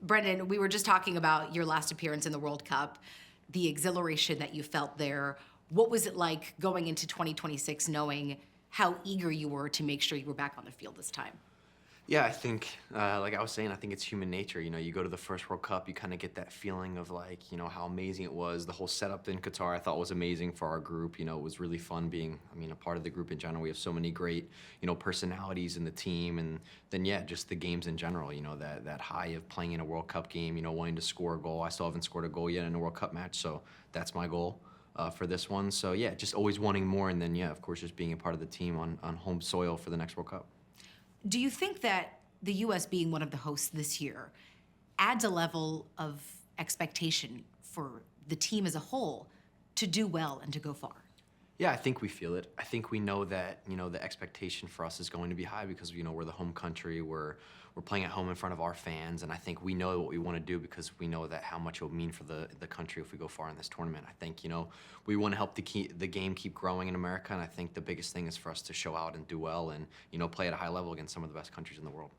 Brenden, we were just talking about your last appearance in the World Cup, the exhilaration that you felt there. What was it like going into 2026 knowing how eager you were to make sure you were back on the field this time? Yeah, I think, like I was saying, I think it's human nature. You know, you go to the first World Cup, you kind of get that feeling of like, how amazing it was. The whole setup in Qatar, I thought was amazing for our group. You know, it was really fun being, a part of the group in general. We have so many great, personalities in the team. And then, yeah, just the games in general, that high of playing in a World Cup game, wanting to score a goal. I still haven't scored a goal yet in a World Cup match, so that's my goal. For this one. So yeah, just always wanting more, and then yeah, of course, just being a part of the team on home soil for the next World Cup. Do you think that the U.S. being one of the hosts this year adds a level of expectation for the team as a whole to do well and to go far? Yeah, I think we feel it. I think we know that, the expectation for us is going to be high because, we're the home country, we're playing at home in front of our fans, and I think we know what we want to do because we know that how much it will mean for the country if we go far in this tournament. I think, we want to help the game keep growing in America, and I think the biggest thing is for us to show out and do well and, play at a high level against some of the best countries in the world.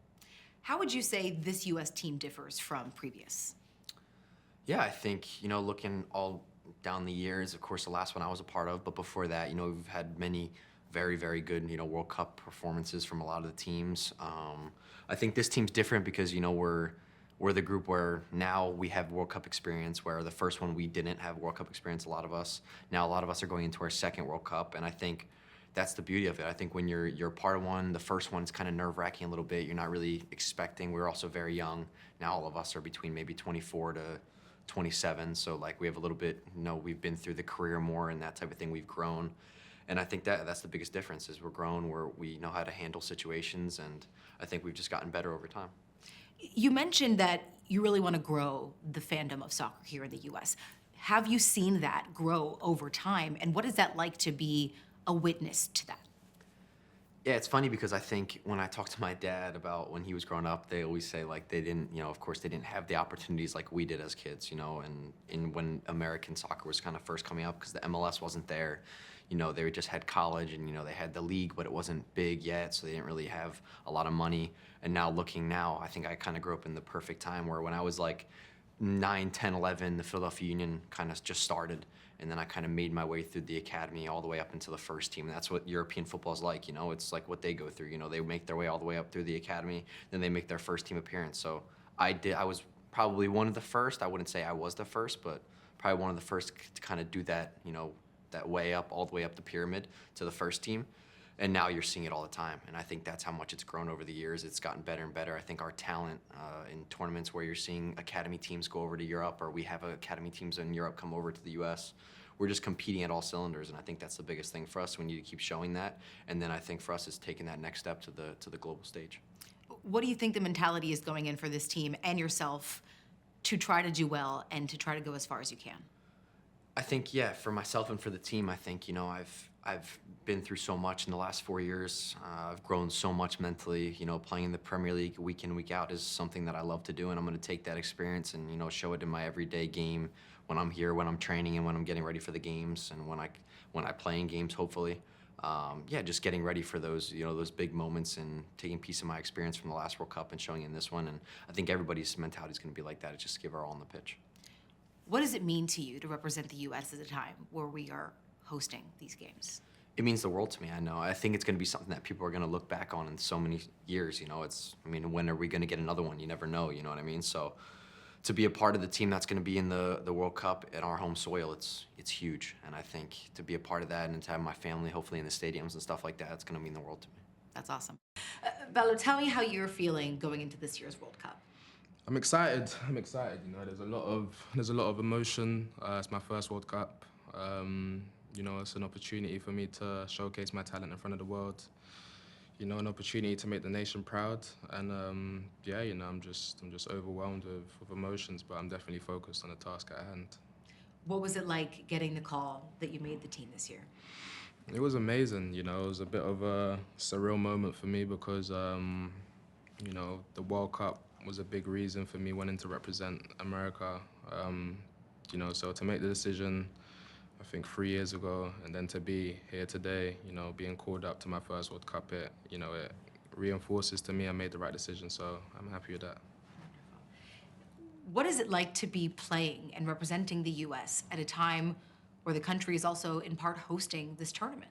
How would you say this U.S. team differs from previous? Yeah, I think, looking all down the years, of course, the last one I was a part of, but before that, we've had many very, very good, World Cup performances from a lot of the teams. I think this team's different because, we're the group where now we have World Cup experience, where the first one we didn't have World Cup experience, a lot of us. Now a lot of us are going into our second World Cup, and I think that's the beauty of it. I think when you're part of one, the first one's kind of nerve-wracking a little bit. You're not really expecting. We're also very young. Now all of us are between maybe 24 to 27, so like we have a little bit, we've been through the career more and that type of thing. We've grown, and I think that's the biggest difference is we're grown, we know how to handle situations, and I think we've just gotten better over time. You mentioned that you really want to grow the fandom of soccer here in the U.S. Have you seen that grow over time, and what is that like to be a witness to that? Yeah, it's funny because I think when I talk to my dad about when he was growing up, they always say like they didn't, of course they didn't have the opportunities like we did as kids, and when American soccer was kind of first coming up because the MLS wasn't there, they just had college and, they had the league, but it wasn't big yet, so they didn't really have a lot of money. And now looking now, I think I kind of grew up in the perfect time where when I was like 9, 10, 11, the Philadelphia Union kind of just started. And then I kind of made my way through the academy all the way up into the first team. And that's what European football is like, It's like what they go through, They make their way all the way up through the academy, then they make their first team appearance. So I was probably one of the first. I wouldn't say I was the first, but probably one of the first to kind of do that, that way up, all the way up the pyramid to the first team. And now you're seeing it all the time. And I think that's how much it's grown over the years. It's gotten better and better. I think our talent in tournaments where you're seeing academy teams go over to Europe, or we have academy teams in Europe come over to the US, we're just competing at all cylinders. And I think that's the biggest thing for us. We need to keep showing that. And then I think for us is taking that next step to the global stage. What do you think the mentality is going in for this team and yourself to try to do well and to try to go as far as you can? I think, yeah, for myself and for the team, I think, I've been through so much in the last 4 years. I've grown so much mentally. Playing in the Premier League week in, week out is something that I love to do, and I'm going to take that experience and, show it in my everyday game when I'm here, when I'm training, and when I'm getting ready for the games, and when I play in games, hopefully. Yeah, just getting ready for those, those big moments and taking a piece of my experience from the last World Cup and showing it in this one. And I think everybody's mentality is going to be like that. It's just give our all on the pitch. What does it mean to you to represent the U.S. at a time where we are hosting these games? It means the world to me, I know. I think it's going to be something that people are going to look back on in so many years, when are we going to get another one? You never know, you know what I mean? So to be a part of the team that's going to be in the World Cup at our home soil, it's huge. And I think to be a part of that and to have my family hopefully in the stadiums and stuff like that, it's going to mean the world to me. That's awesome. Bello, tell me how you're feeling going into this year's World Cup. I'm excited. There's a lot of emotion. It's my first World Cup. It's an opportunity for me to showcase my talent in front of the world. An opportunity to make the nation proud. And I'm just overwhelmed with emotions, but I'm definitely focused on the task at hand. What was it like getting the call that you made the team this year? It was amazing. It was a bit of a surreal moment for me because the World Cup was a big reason for me wanting to represent America. So to make the decision, I think 3 years ago, and then to be here today, being called up to my first World Cup, it reinforces to me I made the right decision, so I'm happy with that. What is it like to be playing and representing the U.S. at a time where the country is also in part hosting this tournament?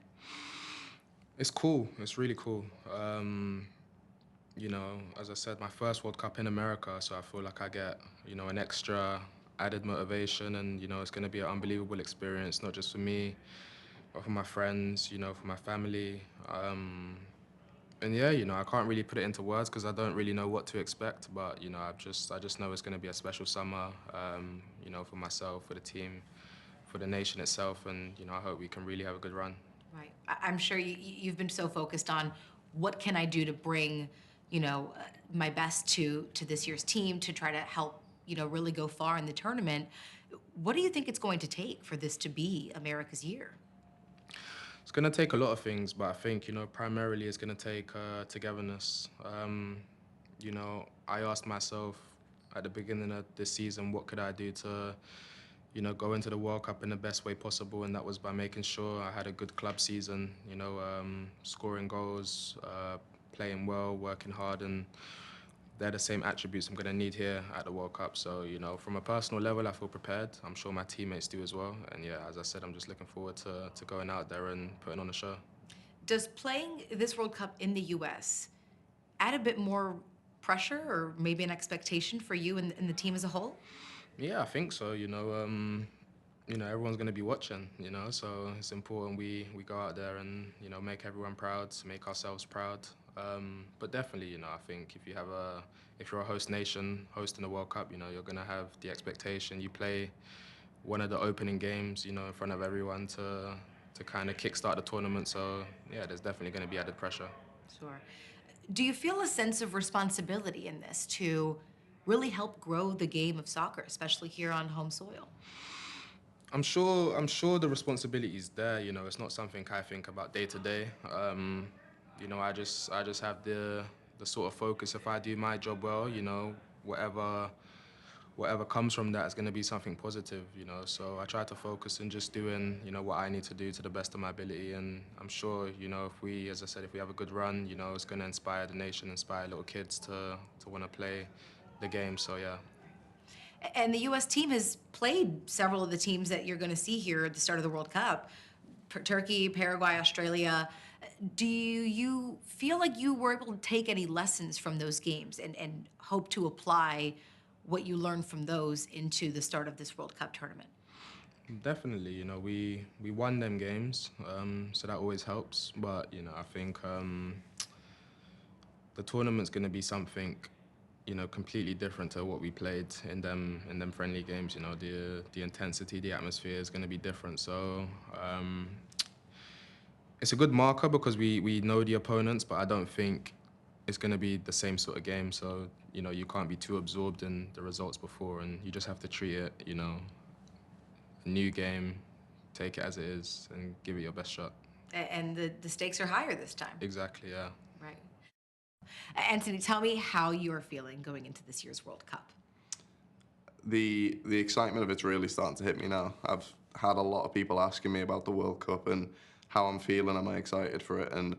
It's cool. It's really cool. You know, as I said, my first World Cup in America, so I feel like I get, you know, an extra added motivation, and, you know, it's going to be an unbelievable experience, not just for me, but for my friends, you know, for my family. And yeah, you know, I can't really put it into words because I don't really know what to expect, but, you know, I just know it's going to be a special summer, you know, for myself, for the team, for the nation itself, and, you know, I hope we can really have a good run. Right. I'm sure you've been so focused on what can I do to bring, my best to this year's team to try to help, really go far in the tournament. What do you think it's going to take for this to be America's year? It's going to take a lot of things, but I think, you know, primarily it's going to take togetherness. You know, I asked myself at the beginning of this season, what could I do to, you know, go into the World Cup in the best way possible, and that was by making sure I had a good club season, you know, scoring goals, playing well, working hard, and they're the same attributes I'm going to need here at the World Cup. So, you know, from a personal level, I feel prepared. I'm sure my teammates do as well. And yeah, as I said, I'm just looking forward to going out there and putting on a show. Does playing this World Cup in the U.S. add a bit more pressure or maybe an expectation for you and the team as a whole? Yeah, I think so. You know, everyone's going to be watching, you know, so it's important we go out there and, you know, make everyone proud, make ourselves proud. But definitely, you know, I think if you're a host nation hosting the World Cup, you know, you're going to have the expectation. You play one of the opening games, you know, in front of everyone to kind of kickstart the tournament. So, yeah, there's definitely going to be added pressure. Sure. Do you feel a sense of responsibility in this to really help grow the game of soccer, especially here on home soil? I'm sure the responsibility is there. You know, it's not something I think about day to day. You know, I just have the sort of focus. If I do my job well, you know, whatever comes from that is going to be something positive. You know, so I try to focus on just doing, you know, what I need to do to the best of my ability. And I'm sure, you know, as I said, if we have a good run, you know, it's going to inspire the nation, inspire little kids to want to play the game. So yeah. And the U.S. team has played several of the teams that you're going to see here at the start of the World Cup. Turkey, Paraguay, Australia. Do you feel like you were able to take any lessons from those games and hope to apply what you learned from those into the start of this World Cup tournament? Definitely, you know, we won them games, so that always helps. But, you know, I think the tournament's going to be something, you know, completely different to what we played in them friendly games. You know, the intensity, the atmosphere is going to be different. So it's a good marker because we know the opponents, but I don't think it's going to be the same sort of game. So, you know, you can't be too absorbed in the results before, and you just have to treat it, you know, a new game, take it as it is, and give it your best shot. And the stakes are higher this time. Exactly, yeah. Right. Antonee, tell me how you're feeling going into this year's World Cup. The excitement of it's really starting to hit me now. I've had a lot of people asking me about the World Cup and how I'm feeling, am I excited for it? And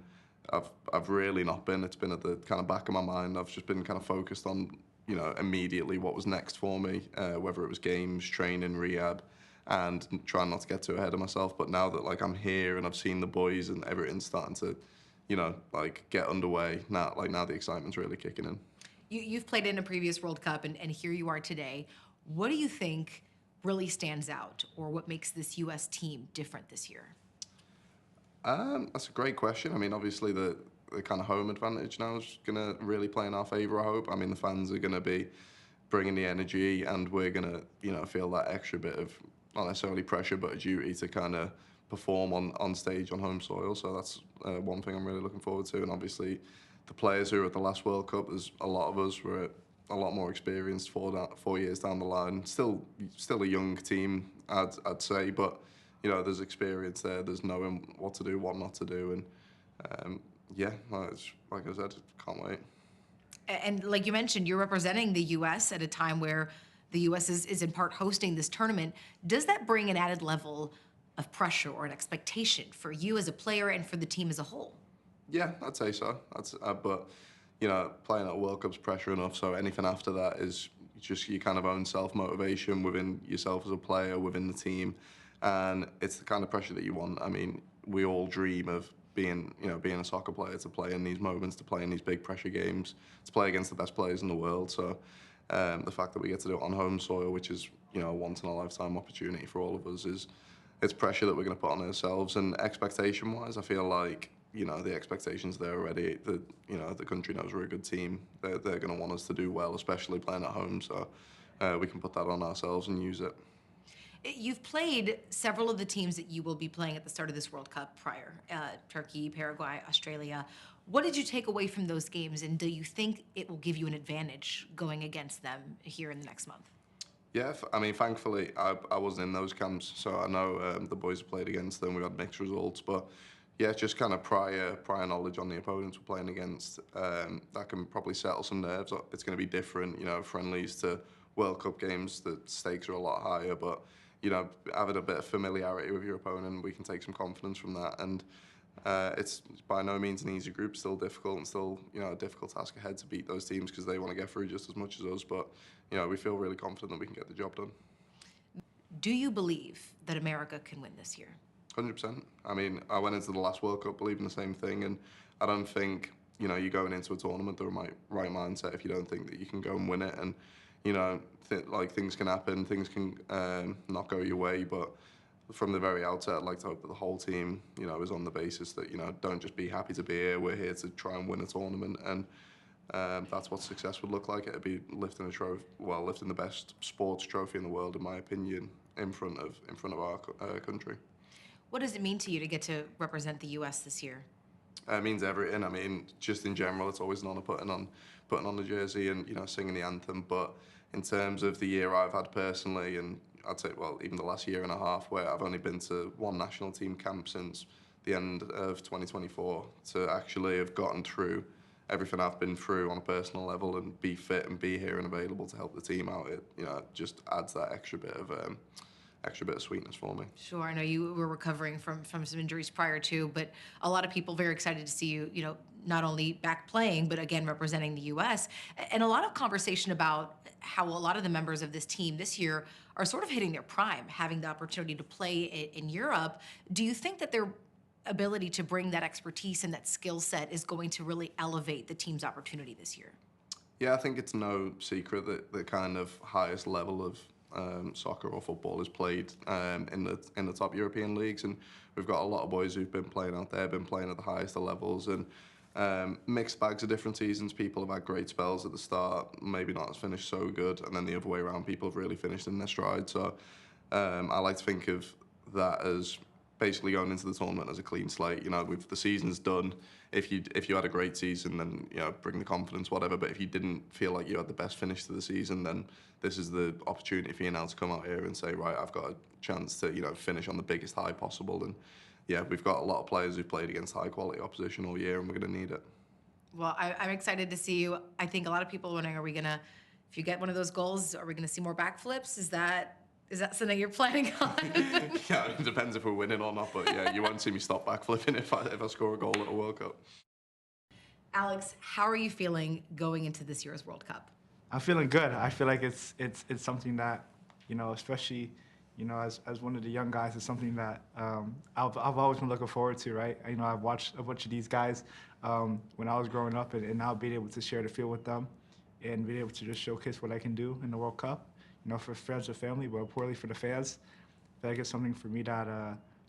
I've really not been. It's been at the kind of back of my mind. I've just been kind of focused on, you know, immediately what was next for me, whether it was games, training, rehab, and trying not to get too ahead of myself. But now that, like, I'm here and I've seen the boys and everything's starting to, you know, like, get underway, now the excitement's really kicking in. You've played in a previous World Cup, and here you are today. What do you think really stands out, or what makes this U.S. team different this year? That's a great question. I mean, obviously the kind of home advantage now is going to really play in our favour, I hope. I mean, the fans are going to be bringing the energy, and we're going to, you know, feel that extra bit of, not necessarily pressure, but a duty to kind of perform on stage on home soil. So that's one thing I'm really looking forward to. And obviously the players who were at the last World Cup, there's a lot of us were a lot more experienced 4 years down the line. Still a young team, I'd say, but, you know, there's experience there. There's knowing what to do, what not to do, and yeah, it's, like I said, can't wait. And like you mentioned, you're representing the U.S. at a time where the U.S. is in part hosting this tournament. Does that bring an added level of pressure or an expectation for you as a player and for the team as a whole? Yeah, I'd say so. But, you know, playing at a World Cup's pressure enough, so anything after that is, just your kind of own self-motivation within yourself as a player, within the team. And it's the kind of pressure that you want. I mean, we all dream of being a soccer player, to play in these moments, to play in these big pressure games, to play against the best players in the world. So the fact that we get to do it on home soil, which is, a once in a lifetime opportunity for all of us, it's pressure that we're going to put on ourselves. And expectation wise, I feel like, the expectations there already. The country knows we're a good team. They're going to want us to do well, especially playing at home. So we can put that on ourselves and use it. You've played several of the teams that you will be playing at the start of this World Cup prior, Turkey, Paraguay, Australia. What did you take away from those games, and do you think it will give you an advantage going against them here in the next month? Yeah, I mean, thankfully, I wasn't in those camps, so I know the boys who played against them. We had mixed results, but yeah, just kind of prior knowledge on the opponents we're playing against, that can probably settle some nerves. It's going to be different, friendlies to World Cup games. The stakes are a lot higher, but having a bit of familiarity with your opponent, we can take some confidence from that. And it's by no means an easy group, still difficult, and still a difficult task ahead to beat those teams because they want to get through just as much as us. But we feel really confident that we can get the job done. Do you believe that America can win this year? 100%. I mean, I went into the last World Cup believing the same thing, and I don't think you're going into a tournament the right mindset if you don't think that you can go and win it. And things can happen, things can not go your way, but from the very outset, I'd like to hope that the whole team, is on the basis that don't just be happy to be here. We're here to try and win a tournament, and that's what success would look like. It'd be lifting a trophy, lifting the best sports trophy in the world, in my opinion, in front of our country. What does it mean to you to get to represent the U.S. this year? It means everything. I mean, just in general, it's always an honour putting on the jersey and singing the anthem. But in terms of the year I've had personally, and I'd say even the last year and a half, where I've only been to one national team camp since the end of 2024, to actually have gotten through everything I've been through on a personal level and be fit and be here and available to help the team out, it just adds that extra bit of sweetness for me. Sure, I know you were recovering from some injuries prior to, but a lot of people very excited to see you, not only back playing, but again, representing the U.S. And a lot of conversation about how a lot of the members of this team this year are sort of hitting their prime, having the opportunity to play in Europe. Do you think that their ability to bring that expertise and that skill set is going to really elevate the team's opportunity this year? Yeah, I think it's no secret that the kind of highest level of soccer or football is played in the top European leagues, and we've got a lot of boys who've been playing out there, been playing at the highest of levels, and mixed bags of different seasons. People have had great spells at the start, maybe not finished so good, and then the other way around, people have really finished in their stride. So I like to think of that as basically going into the tournament as a clean slate. With the season's done, if you had a great season, then bring the confidence, whatever. But if you didn't feel like you had the best finish to the season, then this is the opportunity for you now to come out here and say, right, I've got a chance to finish on the biggest high possible. And yeah, we've got a lot of players who've played against high quality opposition all year, and we're going to need it. Well, I'm excited to see you. I think a lot of people are wondering, if you get one of those goals, are we gonna see more backflips? Is that something you're planning on? Yeah, it depends if we're winning or not, but yeah, you won't see me stop backflipping if I score a goal at a World Cup. Alex, how are you feeling going into this year's World Cup? I'm feeling good. I feel like it's something that, especially, as one of the young guys, it's something that I've always been looking forward to, right? I've watched a bunch of these guys when I was growing up, and now being able to share the field with them and being able to just showcase what I can do in the World Cup, for friends and family, but importantly for the fans. I feel like it's something for me that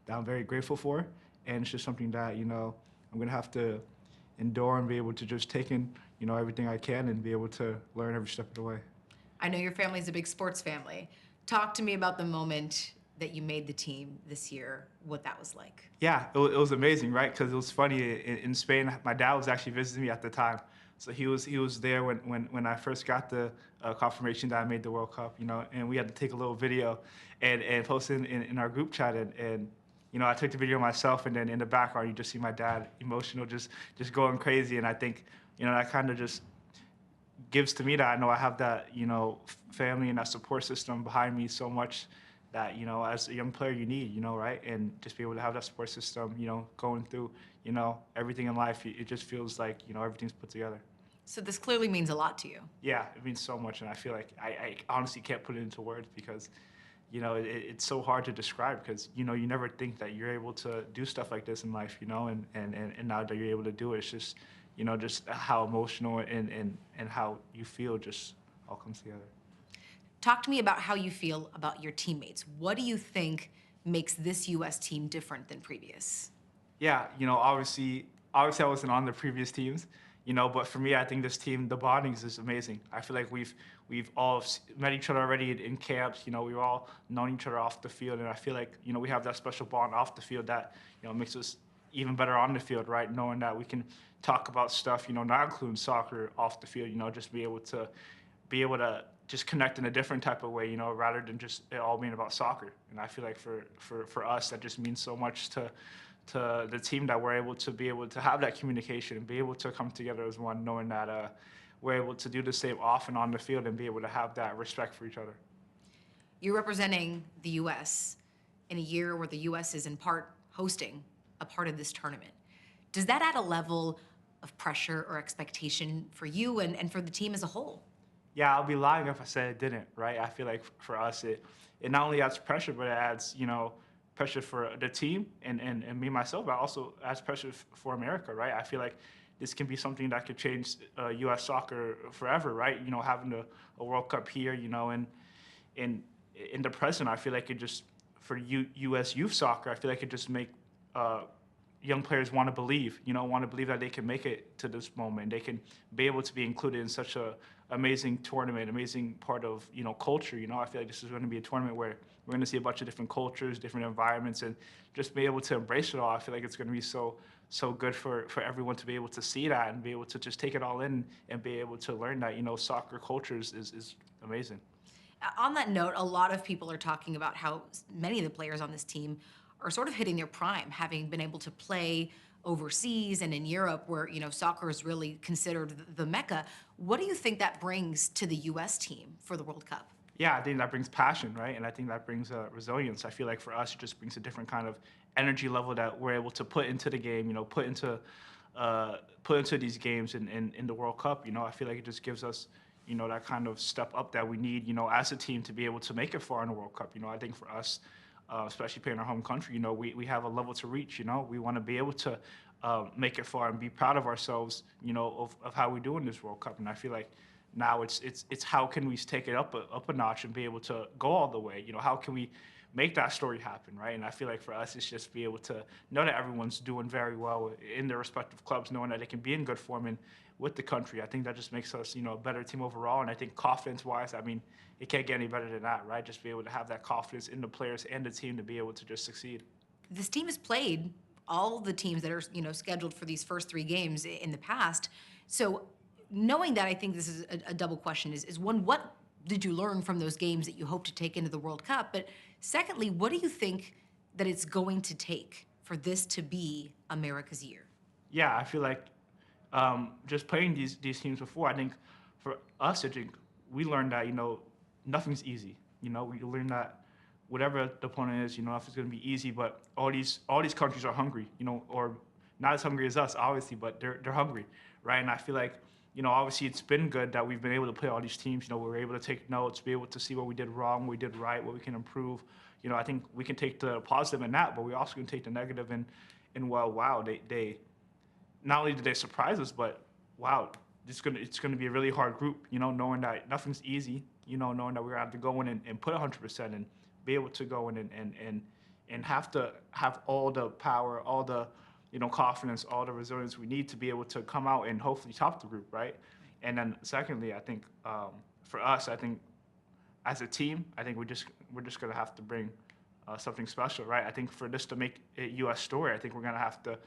I'm very grateful for, and it's just something that, I'm going to have to endure and be able to just take in, everything I can and be able to learn every step of the way. I know your family's a big sports family. Talk to me about the moment that you made the team this year, what that was like. Yeah, it was amazing, right? Because it was funny, in Spain, my dad was actually visiting me at the time. So he was there when I first got the confirmation that I made the World Cup, and we had to take a little video and post it in our group chat. And I took the video myself, and then in the background, you just see my dad emotional, just going crazy. And I think, that kind of just gives to me that I know I have that, family and that support system behind me so much that, as a young player you need, right? And just be able to have that support system, going through, everything in life, it just feels like, everything's put together. So this clearly means a lot to you. Yeah, it means so much, and I feel like I honestly can't put it into words because, it's so hard to describe because, you never think that you're able to do stuff like this in life, and now that you're able to do it, it's just, just how emotional and how you feel just all comes together. Talk to me about how you feel about your teammates. What do you think makes this U.S. team different than previous? Yeah, obviously I wasn't on the previous teams, but for me, I think this team, the bonding is amazing. I feel like we've all met each other already in camps. We've all known each other off the field, and I feel like we have that special bond off the field that makes us even better on the field, right? Knowing that we can talk about stuff, not including soccer off the field. Just be able to just connect in a different type of way, rather than just it all being about soccer. And I feel like for us, that just means so much to the team that we're able to have that communication and be able to come together as one, knowing that we're able to do the same off and on the field and be able to have that respect for each other. You're representing the U.S. in a year where the U.S. is in part hosting a part of this tournament. Does that add a level of pressure or expectation for you and for the team as a whole? Yeah, I'll be lying if I said it didn't, right? I feel like for us, it not only adds pressure, but it adds, pressure for the team and me, myself, but also adds pressure for America, right? I feel like this can be something that could change U.S. soccer forever, right? Having a World Cup here, and in the present, I feel like it just, for U.S. youth soccer, I feel like it just make young players want to believe that they can make it to this moment. They can be able to be included in such a amazing tournament, amazing part of, culture. I feel like this is going to be a tournament where we're going to see a bunch of different cultures, different environments, and just be able to embrace it all. I feel like it's going to be so good for everyone to be able to see that and be able to just take it all in and be able to learn that, soccer culture is amazing. On that note, a lot of people are talking about how many of the players on this team are sort of hitting their prime, having been able to play overseas and in Europe where, soccer is really considered the mecca. What do you think that brings to the U.S. team for the World Cup? Yeah, I think that brings passion, right? And I think that brings resilience. I feel like for us, it just brings a different kind of energy level that we're able to put into the game, put into these games in the World Cup. I feel like it just gives us, that kind of step up that we need, as a team to be able to make it far in the World Cup. I think for us, especially playing our home country, we have a level to reach. We want to be able to make it far and be proud of ourselves, of how we do in this World Cup. And I feel like now it's how can we take it up a notch and be able to go all the way? How can we make that story happen, right? And I feel like for us, it's just be able to know that everyone's doing very well in their respective clubs, knowing that they can be in good form and with the country. I think that just makes us, a better team overall. And I think confidence-wise, it can't get any better than that, right? Just be able to have that confidence in the players and the team to be able to just succeed. This team has played all the teams that are, scheduled for these first 3 games in the past. So knowing that, I think this is a double question. Is one, what did you learn from those games that you hope to take into the World Cup? But secondly, what do you think that it's going to take for this to be America's year? Yeah, I feel like just playing these teams before, I think for us, I think we learned that, nothing's easy. We learned that whatever the opponent is, if it's going to be easy, but all these countries are hungry, or not as hungry as us, obviously, but they're hungry, right? And I feel like, obviously it's been good that we've been able to play all these teams. We were able to take notes, be able to see what we did wrong, what we did right, what we can improve. I think we can take the positive in that, but we also can take the negative and well, wow, they not only did they surprise us, but wow, it's gonna be a really hard group. Knowing that nothing's easy. Knowing that we're gonna have to go in and put 100% and be able to go in and have to have all the power, all the confidence, all the resilience we need to be able to come out and hopefully top the group, right? And then secondly, I think for us, I think as a team, I think we're just gonna have to bring something special, right? I think for this to make a U.S. story, I think we're gonna have to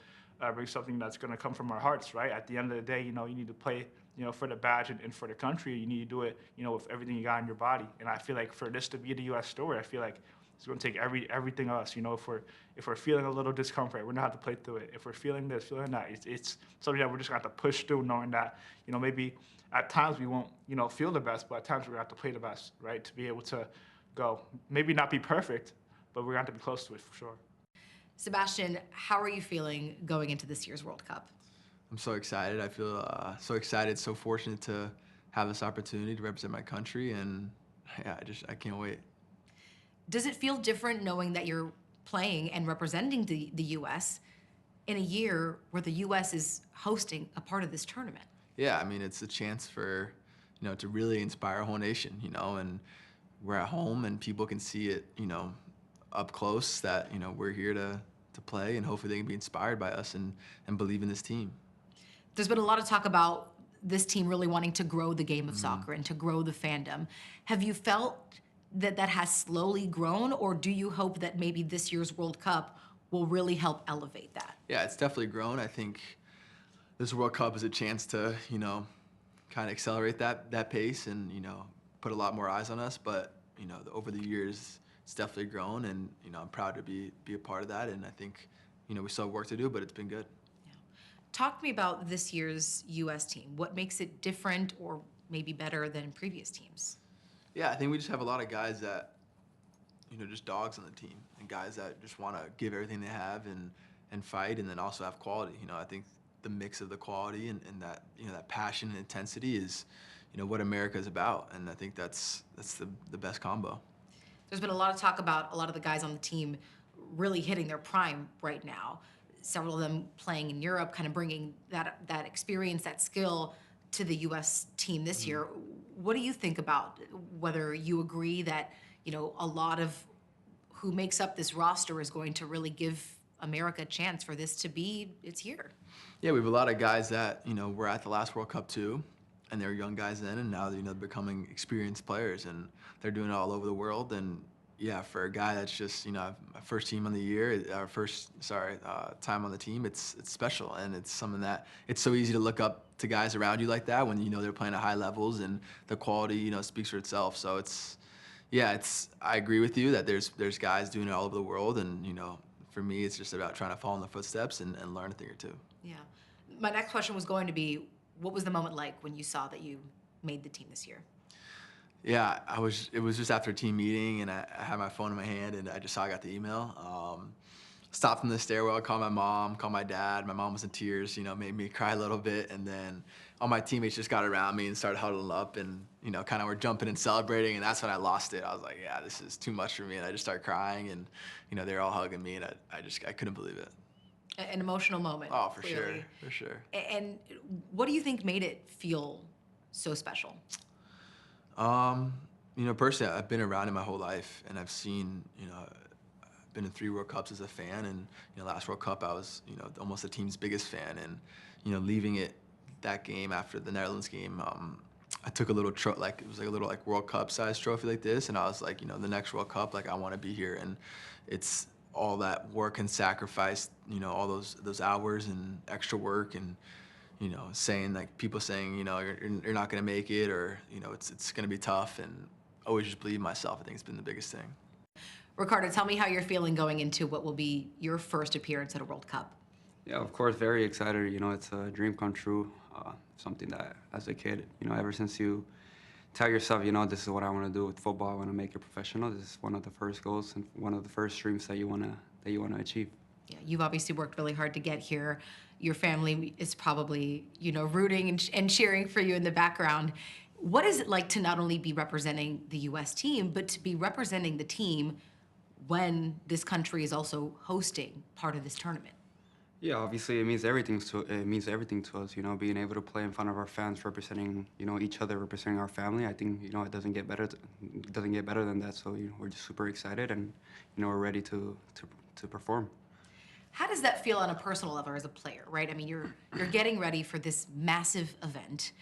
bring something that's gonna come from our hearts, right? At the end of the day, you need to play, for the badge and for the country. You need to do it, with everything you got in your body. And I feel like for this to be the U.S. story, I feel like it's going to take everything us. If we're feeling a little discomfort, we're gonna have to play through it. If we're feeling this, feeling that, it's something that we're just gonna have to push through, knowing that maybe at times we won't feel the best, but at times we're gonna have to play the best, right? To be able to go, maybe not be perfect, but we're gonna have to be close to it for sure. Sebastian, how are you feeling going into this year's World Cup? I'm so excited. I feel so excited, so fortunate to have this opportunity to represent my country, and yeah, I can't wait. Does it feel different knowing that you're playing and representing the U.S. in a year where the U.S. is hosting a part of this tournament? Yeah, I mean, it's a chance for, to really inspire a whole nation, and we're at home and people can see it, up close that, we're here to play, and hopefully they can be inspired by us and believe in this team. There's been a lot of talk about this team really wanting to grow the game of soccer and to grow the fandom. Have you felt that that has slowly grown, or do you hope that maybe this year's World Cup will really help elevate that? Yeah, it's definitely grown. I think this World Cup is a chance to, kind of accelerate that pace and, put a lot more eyes on us. But, over the years, it's definitely grown, and, I'm proud to be a part of that. And I think, we still have work to do, but it's been good. Yeah. Talk to me about this year's U.S. team. What makes it different or maybe better than previous teams? Yeah, I think we just have a lot of guys that, just dogs on the team, and guys that just want to give everything they have and fight, and then also have quality. I think the mix of the quality and that, that passion and intensity is, what America is about, and I think that's the best combo. There's been a lot of talk about a lot of the guys on the team really hitting their prime right now. Several of them playing in Europe, kind of bringing that experience, that skill to the U.S. team this year. What do you think about whether you agree that, a lot of who makes up this roster is going to really give America a chance for this to be its year? Yeah, we have a lot of guys that, were at the last World Cup too, and they were young guys then, and now, they're becoming experienced players, and they're doing it all over the world. And yeah, for a guy that's just, my first team on the year, our time on the team, it's special, and it's something that it's so easy to look up to guys around you like that when they're playing at high levels and the quality, speaks for itself. So I agree with you that there's guys doing it all over the world, and for me, it's just about trying to follow in the footsteps and learn a thing or two. Yeah. My next question was going to be, what was the moment like when you saw that you made the team this year? Yeah, it was just after a team meeting, and I had my phone in my hand, and I just saw I got the email. Stopped in the stairwell, called my mom, called my dad. My mom was in tears, made me cry a little bit, and then all my teammates just got around me and started huddling up, and kind of were jumping and celebrating, and that's when I lost it. I was like, yeah, this is too much for me, and I just started crying, and they were all hugging me, and I couldn't believe it. An emotional moment. Oh, for clearly. sure, for sure. And what do you think made it feel so special? Personally, I've been around it my whole life, and I've seen, I've been in 3 World Cups as a fan, and, last World Cup I was, almost the team's biggest fan, and, leaving that game after the Netherlands game, I took a little, it was like a little World Cup size trophy like this, and I was like, the next World Cup, I want to be here, and it's all that work and sacrifice, all those hours and extra work, and, people saying, you're not going to make it, or, it's going to be tough, and always just believe in myself. I think it's been the biggest thing. Ricardo, tell me how you're feeling going into what will be your first appearance at a World Cup. Yeah, of course, very excited. It's a dream come true. Something that, as a kid, ever since you tell yourself, this is what I want to do with football, I want to make it professional, this is one of the first goals and one of the first dreams that you want to achieve. Yeah, you've obviously worked really hard to get here. Your family is probably, rooting and cheering for you in the background. What is it like to not only be representing the U.S. team, but to be representing the team when this country is also hosting part of this tournament? Yeah, obviously it means everything to us. Being able to play in front of our fans, representing each other, representing our family. I think it doesn't get better than that. So we're just super excited, and we're ready to perform. How does that feel on a personal level as a player, right? I mean, you're getting ready for this massive event.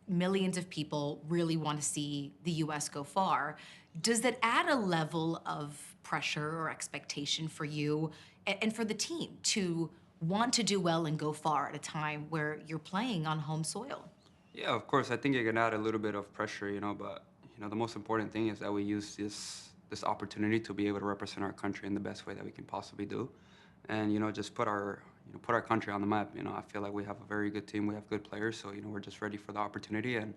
Millions of people really want to see the U.S. go far. Does that add a level of pressure or expectation for you and for the team to want to do well and go far at a time where you're playing on home soil? Yeah, of course. I think it can add a little bit of pressure, but the most important thing is that we use this opportunity to be able to represent our country in the best way that we can possibly do, and just put our country on the map. I feel like we have a very good team. We have good players, so we're just ready for the opportunity, and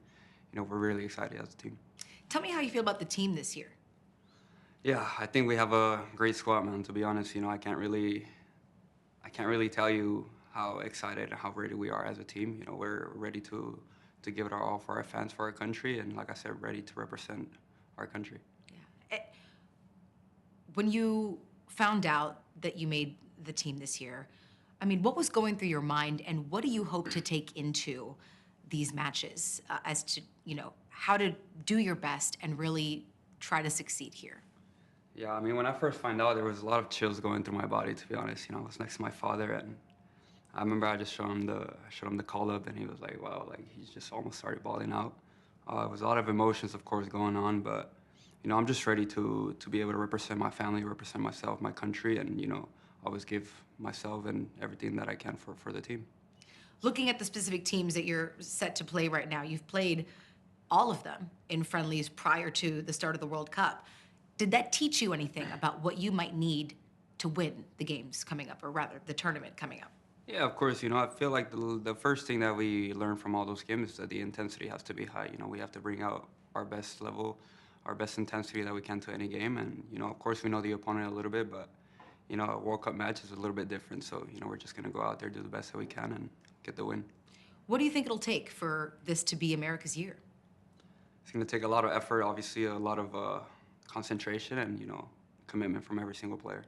we're really excited as a team. Tell me how you feel about the team this year. Yeah, I think we have a great squad, man. To be honest, I can't really tell you how excited and how ready we are as a team. You know, we're ready to give it our all for our fans, for our country, and like I said, ready to represent our country. Yeah. When you found out that you made the team this year, I mean, what was going through your mind, and what do you hope to take into these matches as to, you know, how to do your best and really try to succeed here? Yeah, I mean, when I first found out, there was a lot of chills going through my body, to be honest. You know, I was next to my father, and I remember I just showed him the call up, and he was like, wow, like he just almost started bawling out. It was a lot of emotions, of course, going on, but you know, I'm just ready to be able to represent my family, represent myself, my country, and you know, always give myself and everything that I can for the team. Looking at the specific teams that you're set to play right now, you've played all of them in friendlies prior to the start of the World Cup. Did that teach you anything about what you might need to win the games coming up, or rather, the tournament coming up? Yeah, of course. You know, I feel like the first thing that we learn from all those games is that the intensity has to be high. You know, we have to bring out our best level, our best intensity that we can to any game. And, you know, of course, we know the opponent a little bit, but, you know, a World Cup match is a little bit different. So, you know, we're just going to go out there, do the best that we can, and get the win. What do you think it'll take for this to be America's year? It's going to take a lot of effort, obviously, a lot of concentration and, you know, commitment from every single player.